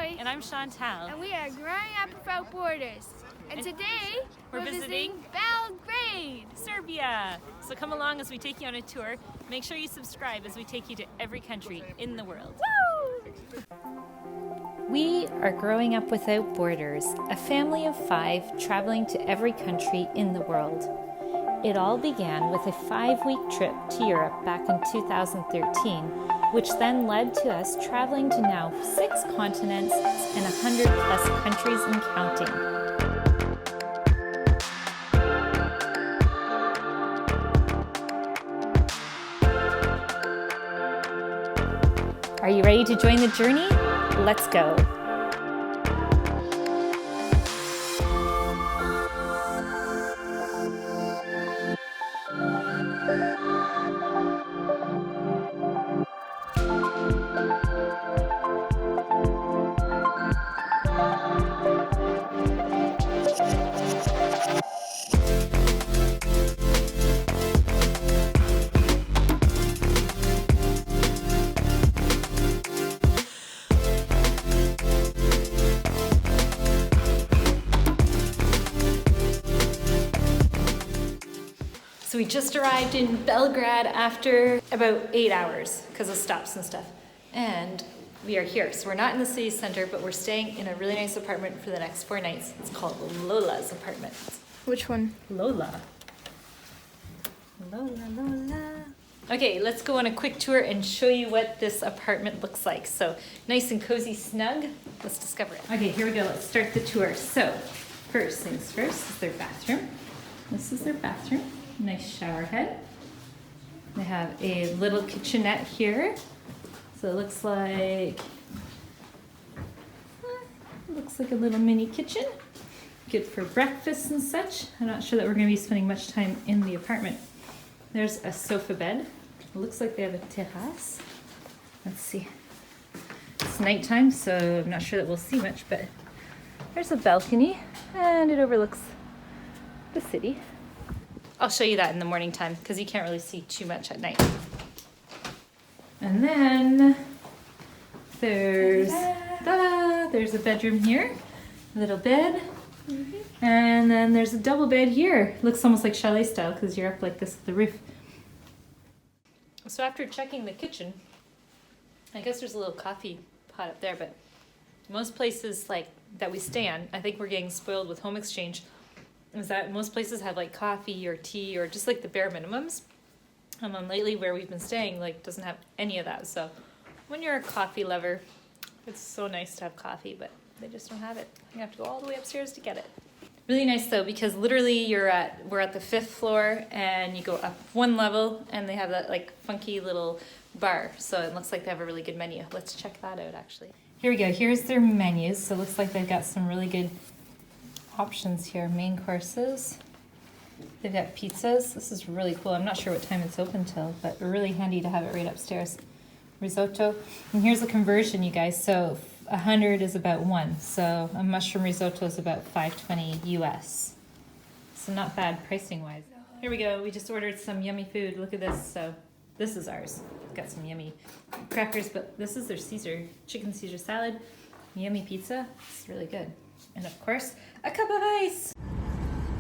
Joy. And I'm Chantal. And we are growing up without borders. And today we're visiting Belgrade Serbia. So come along as we take you on a tour. Make sure you subscribe as we take you to every country in the world. Woo! We are growing up without borders, a family of 5 traveling to every country in the world. It all began with a 5-week trip to Europe back in 2013, which then led to us traveling to now 6 continents and 100 plus countries and counting. Are you ready to join the journey? Let's go. So we just arrived in Belgrade after about 8 hours because of stops and stuff. And we are here. So we're not in the city center, but we're staying in a really nice apartment for the next 4 nights. It's called Lola's apartment. Which one? Lola. Lola. Okay, let's go on a quick tour and show you what this apartment looks like. So nice and cozy, snug. Let's discover it. Okay, here we go. Let's start the tour. So first things first is their bathroom. This is their bathroom. Nice shower head. They have a little kitchenette here. So it looks like a little mini kitchen. Good for breakfast and such. I'm not sure that we're going to be spending much time in the apartment. There's a sofa bed. It looks like they have a terrace. Let's see. It's nighttime, so I'm not sure that we'll see much, but there's a balcony and it overlooks the city. I'll show you that in the morning time because you can't really see too much at night. And then there's a bedroom here, a little bed, and then there's a double bed here. Looks almost like chalet style because you're up like this with the roof. So after checking the kitchen, I guess there's a little coffee pot up there, but most places like that we stay on, I think we're getting spoiled with home exchange, is that most places have like coffee or tea or just like the bare minimums. Lately where we've been staying like doesn't have any of that. So when you're a coffee lover, it's so nice to have coffee, but they just don't have it. You have to go all the way upstairs to get it. Really nice though, because literally we're at the 5th floor and you go up 1 level and they have that like funky little bar. So it looks like they have a really good menu. Let's check that out actually. Here we go. Here's their menus. So it looks like they've got some really good options here. Main courses. They've got pizzas. This is really cool. I'm not sure what time it's open till, but really handy to have it right upstairs. Risotto. And here's the conversion, you guys. So 100 is about 1. So a mushroom risotto is about $5.20 US. So not bad pricing wise. Here we go. We just ordered some yummy food. Look at this. So this is ours. It's got some yummy crackers, but this is their chicken Caesar salad, yummy pizza. It's really good. And of course, a cup of ice.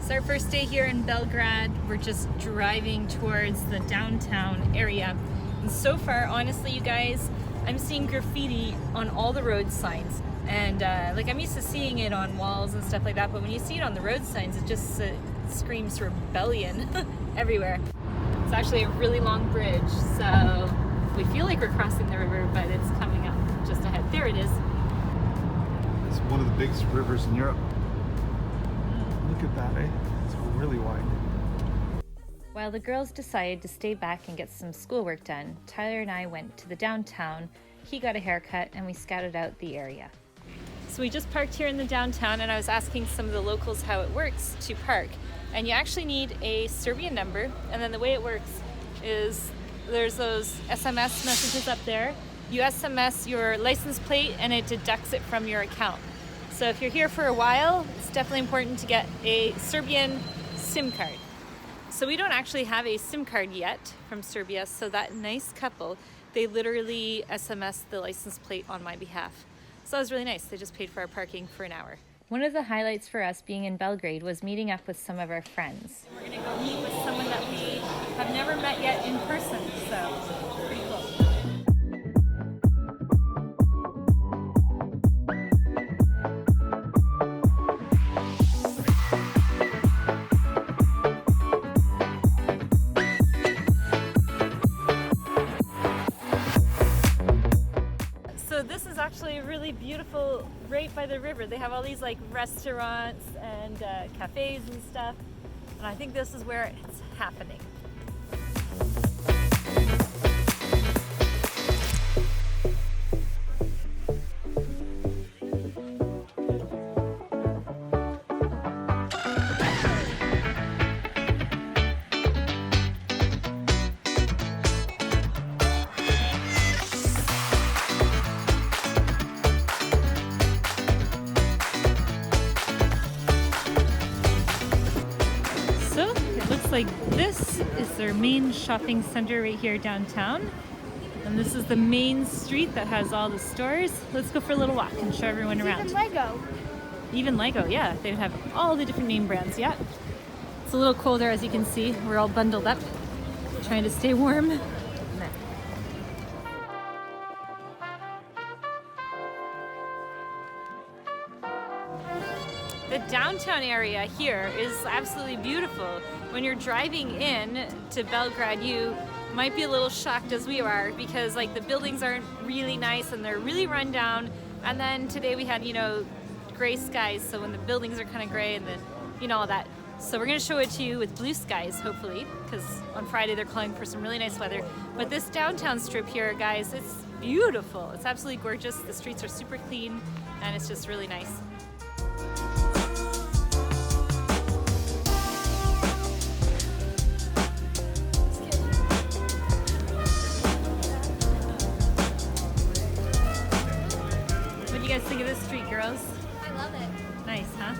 It's our first day here in Belgrade. We're just driving towards the downtown area. And so far, honestly, you guys, I'm seeing graffiti on all the road signs. And like I'm used to seeing it on walls and stuff like that, but when you see it on the road signs, it just screams rebellion everywhere. It's actually a really long bridge, so we feel like we're crossing the river, but it's coming up just ahead. There it is. It's one of the biggest rivers in Europe. Look at that, eh? It's really wide. While the girls decided to stay back and get some schoolwork done, Tyler and I went to the downtown. He got a haircut and we scouted out the area. So we just parked here in the downtown and I was asking some of the locals how it works to park. And you actually need a Serbian number, and then the way it works is there's those SMS messages up there. You SMS your license plate and it deducts it from your account. So if you're here for a while, it's definitely important to get a Serbian SIM card. So we don't actually have a SIM card yet from Serbia, so that nice couple, they literally SMS the license plate on my behalf. So it was really nice. They just paid for our parking for an hour. One of the highlights for us being in Belgrade was meeting up with some of our friends. We're gonna go meet with someone that we have never met yet in person, so pretty cool. So this is actually really beautiful right by the river. They have all these like restaurants and cafes and stuff. And I think this is where it's happening. Like this is their main shopping center right here downtown, and this is the main street that has all the stores. Let's go for a little walk and show everyone around. Even Lego, yeah, they have all the different name brands. Yeah, it's a little colder, as you can see. We're all bundled up, trying to stay warm. The downtown area here is absolutely beautiful. When you're driving in to Belgrade, you might be a little shocked, as we are, because like the buildings aren't really nice and they're really run down. And then today we had, you know, gray skies, so when the buildings are kind of gray and the, you know, all that. So we're gonna show it to you with blue skies, hopefully, because on Friday they're calling for some really nice weather. But this downtown strip here, guys, it's beautiful. It's absolutely gorgeous. The streets are super clean and it's just really nice. What do you guys think of this street, girls? I love it. Nice, huh?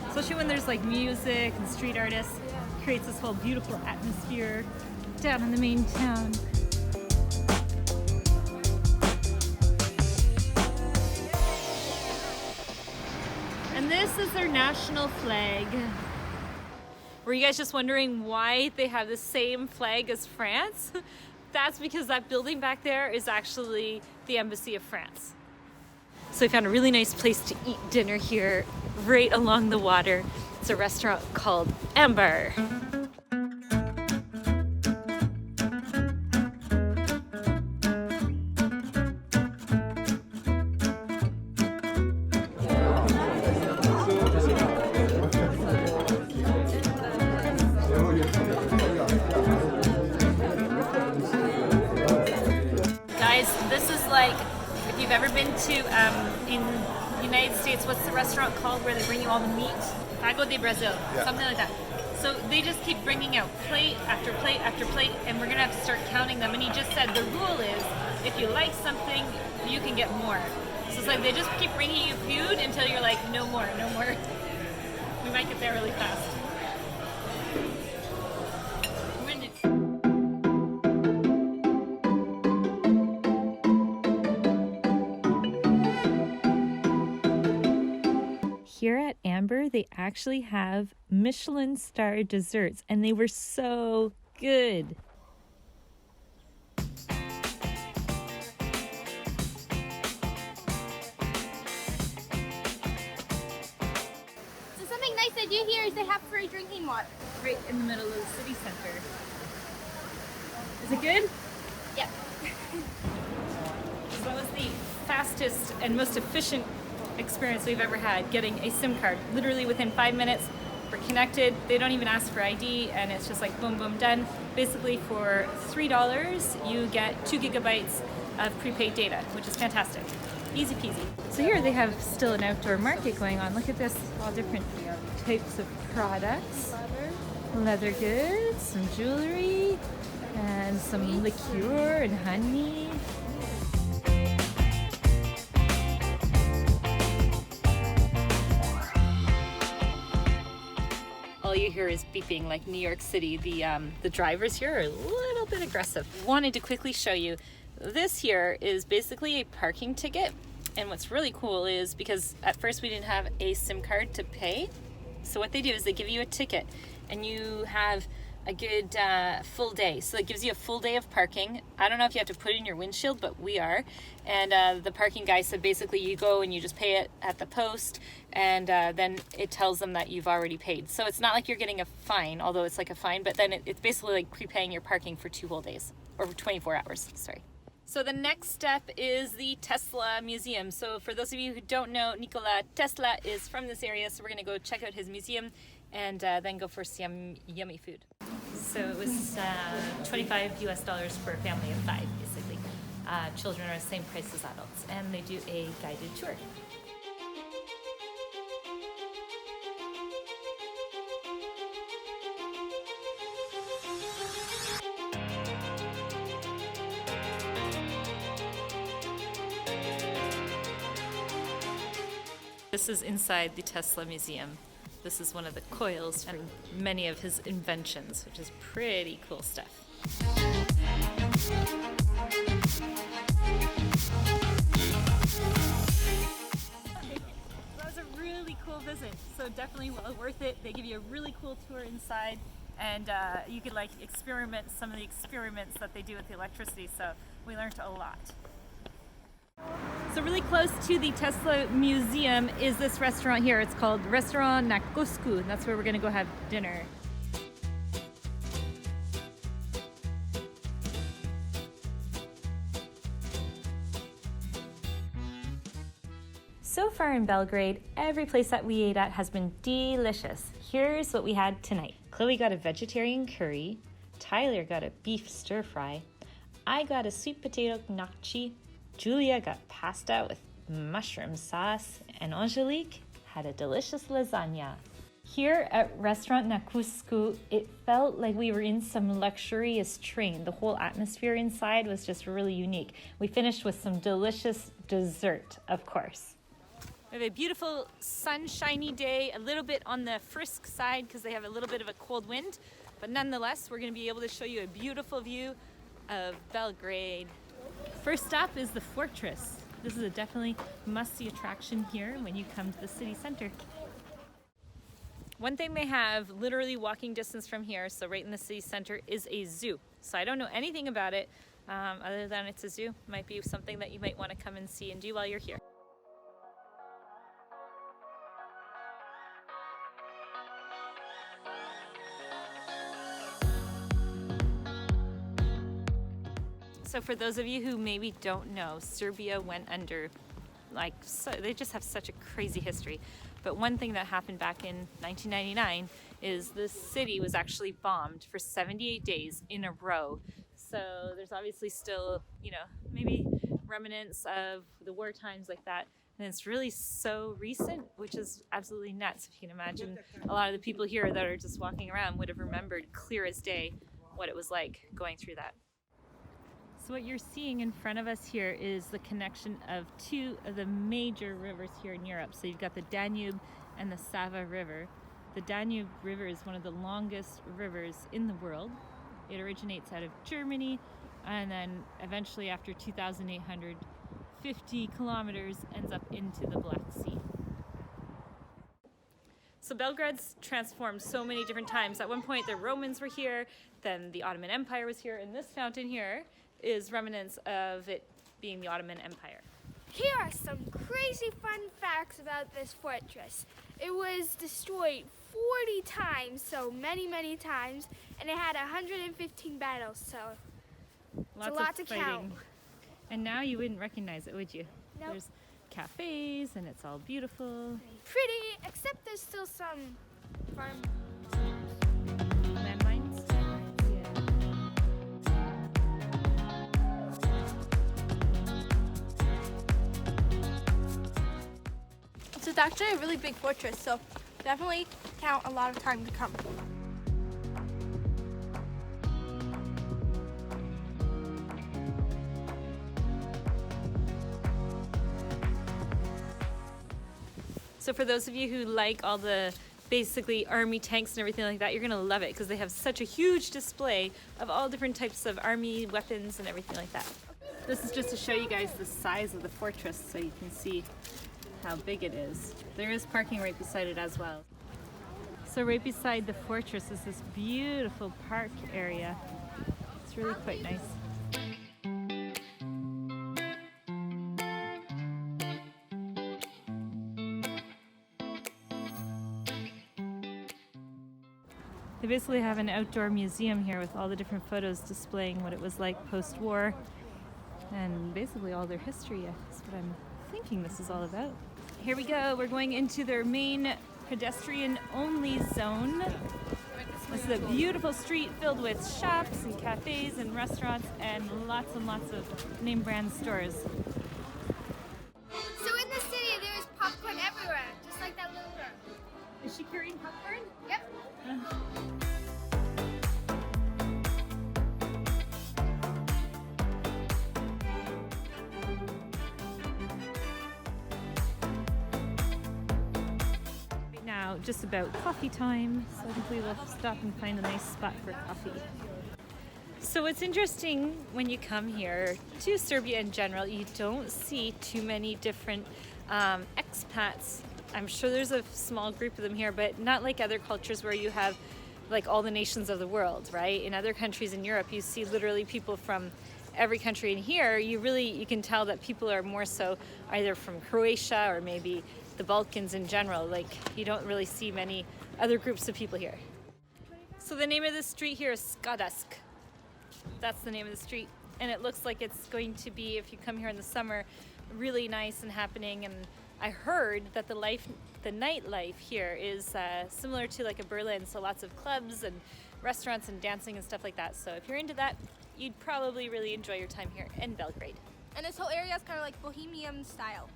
Especially when there's like music and street artists. Creates this whole beautiful atmosphere down in the main town. And this is their national flag. Were you guys just wondering why they have the same flag as France? That's because that building back there is actually the Embassy of France. So we found a really nice place to eat dinner here, right along the water. It's a restaurant called Ambar. Guys, this is like, if you've ever been to, in the United States, what's the restaurant called where they bring you all the meat? Pago de Brazil, something like that. So they just keep bringing out plate after plate after plate, and we're gonna have to start counting them. And he just said the rule is, if you like something, you can get more. So it's like they just keep bringing you food until you're like, no more, no more. We might get there really fast. Here at Ambar, they actually have Michelin star desserts, and they were so good. So something nice they do here is they have free drinking water. Right in the middle of the city center. Is it good? Yep. So that was the fastest and most efficient experience we've ever had, getting a SIM card. Literally within 5 minutes, we're connected. They don't even ask for ID, and it's just like boom, boom, done. Basically, for $3, you get 2 gigabytes of prepaid data, which is fantastic. Easy peasy. So here they have still an outdoor market going on. Look at this, all different types of products. Leather goods, some jewelry, and some liqueur and honey. All you hear is beeping like New York City. The drivers here are a little bit aggressive. Wanted to quickly show you, this here is basically a parking ticket, And what's really cool is because at first we didn't have a SIM card to pay. So what they do is they give you a ticket and you have a good full day. So it gives you a full day of parking. I don't know if you have to put it in your windshield, but we are. And the parking guy said basically you go and you just pay it at the post, and then it tells them that you've already paid. So it's not like you're getting a fine, although it's like a fine, but then it's basically like prepaying your parking for 2 whole days, or 24 hours, sorry. So the next step is the Tesla Museum. So for those of you who don't know, Nikola Tesla is from this area, so we're gonna go check out his museum and then go for some yummy food. So it was $25 for a family of 5, basically. Children are the same price as adults, and they do a guided tour. This is inside the Tesla Museum. This is one of the coils for many of his inventions, which is pretty cool stuff. That was a really cool visit, so definitely well worth it. They give you a really cool tour inside, and you could like experiment some of the experiments that they do with the electricity, so we learned a lot. So really close to the Tesla Museum is this restaurant here. It's called Restaurant na Cosku, and that's where we're gonna go have dinner. So far in Belgrade, every place that we ate at has been delicious. Here's what we had tonight. Chloe got a vegetarian curry, Tyler got a beef stir fry, I got a sweet potato gnocchi, Julia got pasta with mushroom sauce, and Angelique had a delicious lasagna. Here at Restaurant na Cosku, it felt like we were in some luxurious train. The whole atmosphere inside was just really unique. We finished with some delicious dessert, of course. We have a beautiful sunshiny day, a little bit on the frisk side because they have a little bit of a cold wind, but nonetheless, we're going to be able to show you a beautiful view of Belgrade. First stop is the fortress. This is a definitely must-see attraction here when you come to the city center. One thing they have literally walking distance from here, so right in the city center, is a zoo. So I don't know anything about it other than it's a zoo. Might be something that you might want to come and see and do while you're here. So for those of you who maybe don't know, Serbia went under, they just have such a crazy history. But one thing that happened back in 1999 is this city was actually bombed for 78 days in a row. So there's obviously still, maybe remnants of the war times like that. And it's really so recent, which is absolutely nuts. If you can imagine, a lot of the people here that are just walking around would have remembered clear as day what it was like going through that. So what you're seeing in front of us here is the connection of 2 of the major rivers here in Europe. So you've got the Danube and the Sava River. The Danube River is one of the longest rivers in the world. It originates out of Germany, and then eventually after 2,850 kilometers ends up into the Black Sea. So Belgrade's transformed so many different times. At one point the Romans were here, then the Ottoman Empire was here, and this fountain here is remnants of it being the Ottoman Empire. Here are some crazy fun facts about this fortress. It was destroyed 40 times, so many times, and it had 115 battles, so it's a lot to count. And now you wouldn't recognize it, would you? Nope. There's cafes and it's all beautiful. Pretty, except there's still some farm. Landmines? So it's actually a really big fortress, so definitely count a lot of time to come. So for those of you who like all the basically army tanks and everything like that, you're gonna love it because they have such a huge display of all different types of army weapons and everything like that. This is just to show you guys the size of the fortress so you can see how big it is. There is parking right beside it as well. So right beside the fortress is this beautiful park area. It's really quite nice. They basically have an outdoor museum here with all the different photos displaying what it was like post-war and basically all their history. That's what I'm thinking this is all about. Here we go. We're going into their main pedestrian-only zone. This is a beautiful street filled with shops and cafes and restaurants and lots of name brand stores. So in the city, there's popcorn everywhere, just like that little girl. Is she carrying popcorn? Yep. Now, just about coffee time, so I think we will stop and find a nice spot for coffee. So it's interesting when you come here to Serbia in general, you don't see too many different expats. I'm sure there's a small group of them here, but not like other cultures where you have like all the nations of the world, right? In other countries in Europe, you see literally people from every country. In here, you can tell that people are more so either from Croatia or maybe the Balkans in general. Like, you don't really see many other groups of people here. So the name of this street here is Skadask. That's the name of the street. And it looks like it's going to be, if you come here in the summer, really nice and happening. And I heard that the nightlife here is similar to like a Berlin. So lots of clubs and restaurants and dancing and stuff like that. So if you're into that, you'd probably really enjoy your time here in Belgrade. And this whole area is kind of like bohemian style.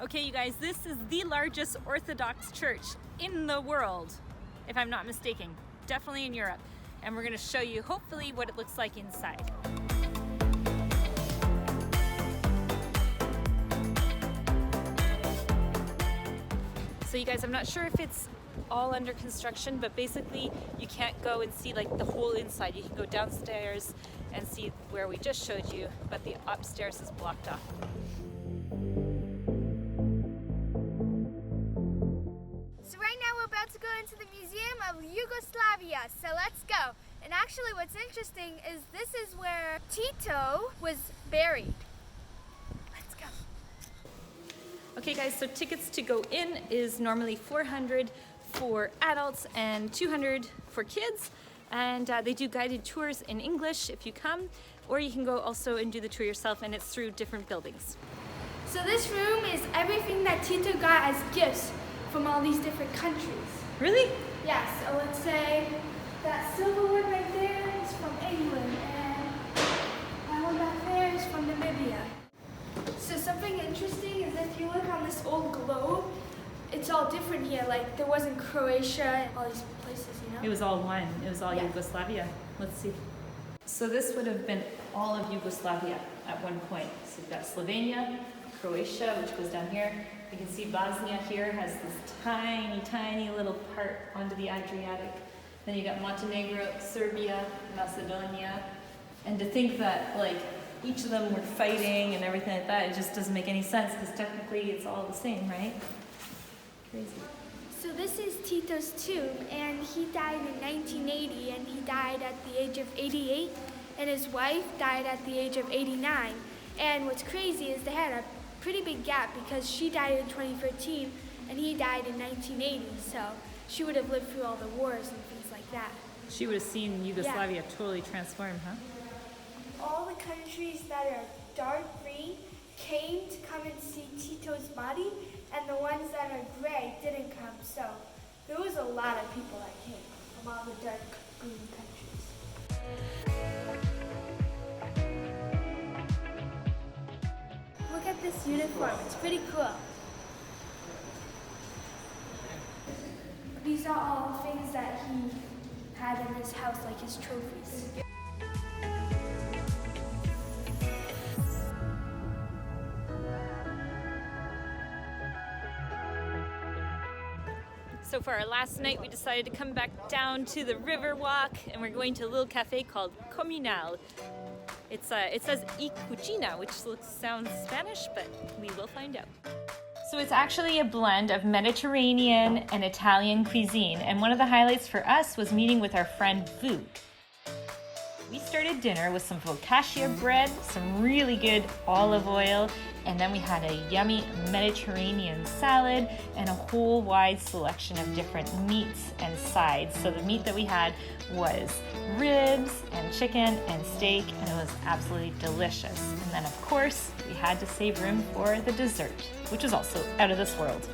Okay, you guys, this is the largest Orthodox church in the world, if I'm not mistaken. Definitely in Europe. And we're going to show you, hopefully, what it looks like inside. So you guys, I'm not sure if it's all under construction, but basically you can't go and see like the whole inside. You can go downstairs and see where we just showed you, but the upstairs is blocked off. To go into the Museum of Yugoslavia, so let's go. And actually what's interesting is this is where Tito was buried. Let's go. Okay guys, so tickets to go in is normally 400 for adults and 200 for kids, and they do guided tours in English if you come, or you can go also and do the tour yourself, and it's through different buildings. So this room is everything that Tito got as gifts from all these different countries. Really? Yeah, so let's say that silver one right there is from England, and that one back there is from Namibia. So something interesting is if you look on this old globe, it's all different here. Like there wasn't Croatia and all these places, you know? It was all one. It was all Yugoslavia. Let's see. So this would have been all of Yugoslavia at one point. So you've got Slovenia, Croatia, which goes down here. You can see Bosnia here has this tiny, tiny little part onto the Adriatic. Then you got Montenegro, Serbia, Macedonia. And to think that like each of them were fighting and everything like that, it just doesn't make any sense because technically it's all the same, right? Crazy. So this is Tito's tomb, and he died in 1980, and he died at the age of 88, and his wife died at the age of 89. And what's crazy is they had a pretty big gap because she died in 2013 and he died in 1980, so she would have lived through all the wars and things like that. She would have seen Yugoslavia totally transform, huh? All the countries that are dark green came to come and see Tito's body, and the ones that are gray didn't come, so there was a lot of people that came from all the dark green countries. Look at this uniform, it's pretty cool. These are all things that he had in his house, like his trophies. So for our last night, we decided to come back down to the river walk, and we're going to a little cafe called Comunale. It says Cucina, which sounds Spanish, but we will find out. So it's actually a blend of Mediterranean and Italian cuisine, and one of the highlights for us was meeting with our friend Vu. We started dinner with some focaccia bread, some really good olive oil, and then we had a yummy Mediterranean salad and a whole wide selection of different meats and sides. So the meat that we had was ribs and chicken and steak, and it was absolutely delicious. And then of course, we had to save room for the dessert, which was also out of this world.